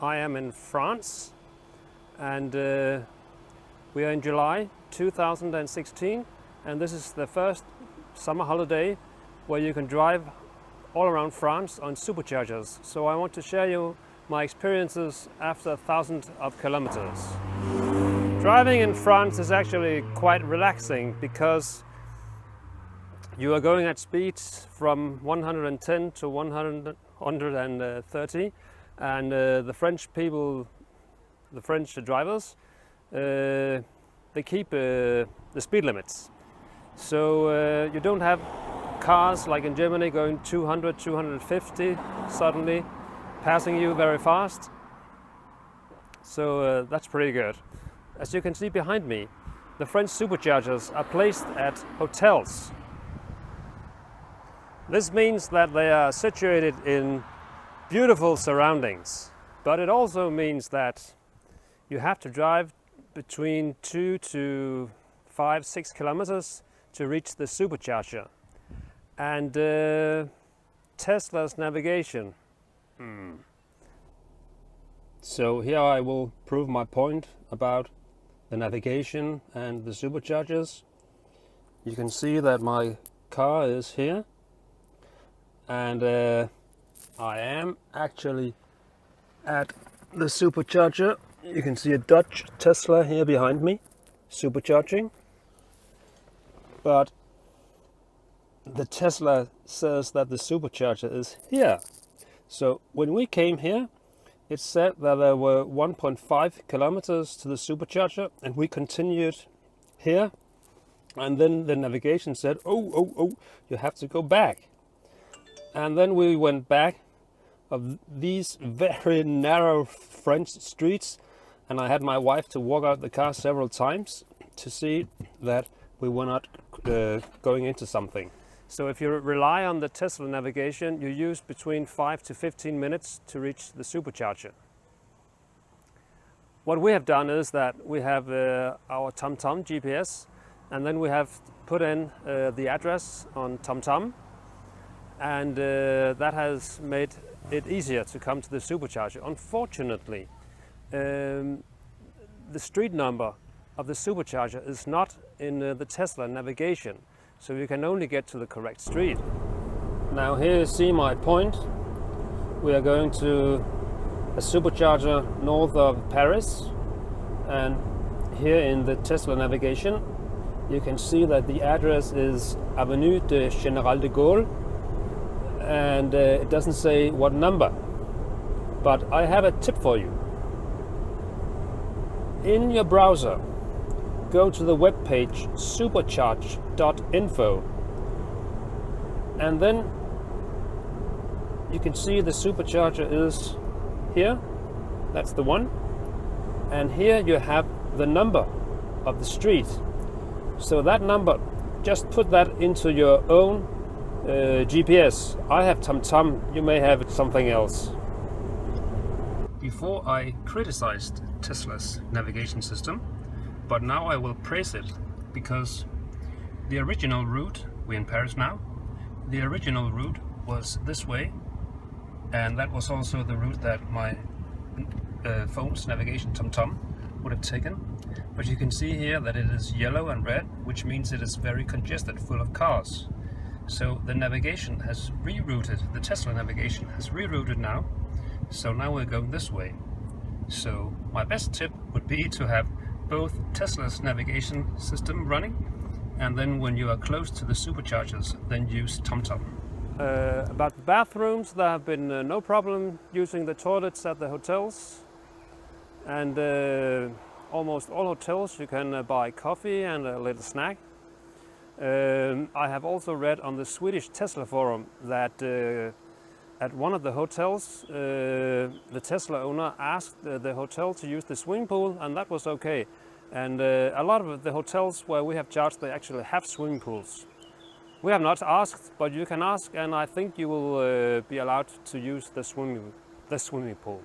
I am in France, and we are in July 2016, and this is the first summer holiday where you can drive all around France on superchargers. So I want to share you my experiences after thousands of kilometers. Driving in France is actually quite relaxing because you are going at speeds from 110 to 130, and the French people, the French drivers, they keep the speed limits. So you don't have cars like in Germany going 200, 250 suddenly passing you very fast. So that's pretty good. As you can see behind me, the French superchargers are placed at hotels. This means that they are situated in beautiful surroundings, but it also means that you have to drive between 2 to 5, 6 kilometers to reach the supercharger. And Tesla's navigation. So here I will prove my point about the navigation and the superchargers. You can see that my car is here, and I am actually at the supercharger. You can see a Dodge Tesla here behind me, supercharging. But the Tesla says that the supercharger is here. So when we came here, it said that there were 1.5 kilometers to the supercharger, and we continued here. And then the navigation said, oh, you have to go back. And then we went back of these very narrow French streets, and I had my wife to walk out the car several times to see that we were not going into something. So if you rely on the Tesla navigation, you use between 5 to 15 minutes to reach the supercharger. What we have done is that we have our TomTom GPS, and then we have put in the address on TomTom, and that has made it easier to come to the supercharger. Unfortunately, the street number of the supercharger is not in the Tesla navigation, so you can only get to the correct street. Now here you see my point. We are going to a supercharger north of Paris, and here in the Tesla navigation you can see that the address is Avenue de Général de Gaulle, and it doesn't say what number. But I have a tip for you. In your browser, go to the web page supercharge.info, and then you can see the supercharger is here. That's the one. And here you have the number of the street. So that number, just put that into your own GPS. I have TomTom, you may have something else. Before I criticized Tesla's navigation system, but now I will praise it, because the original route, we're in Paris now, the original route was this way, and that was also the route that my phone's navigation TomTom would have taken. But you can see here that it is yellow and red, which means it is very congested, full of cars. So the navigation has rerouted, the Tesla navigation has rerouted now, so now we're going this way. So my best tip would be to have both Tesla's navigation system running, and then when you are close to the superchargers, then use TomTom. About the bathrooms, there have been no problem using the toilets at the hotels, and almost all hotels you can buy coffee and a little snack. I have also read on the Swedish Tesla forum that at one of the hotels, the Tesla owner asked the hotel to use the swimming pool, and that was okay. And a lot of the hotels where we have charged, they actually have swimming pools. We have not asked, but you can ask, and I think you will be allowed to use the swimming pool.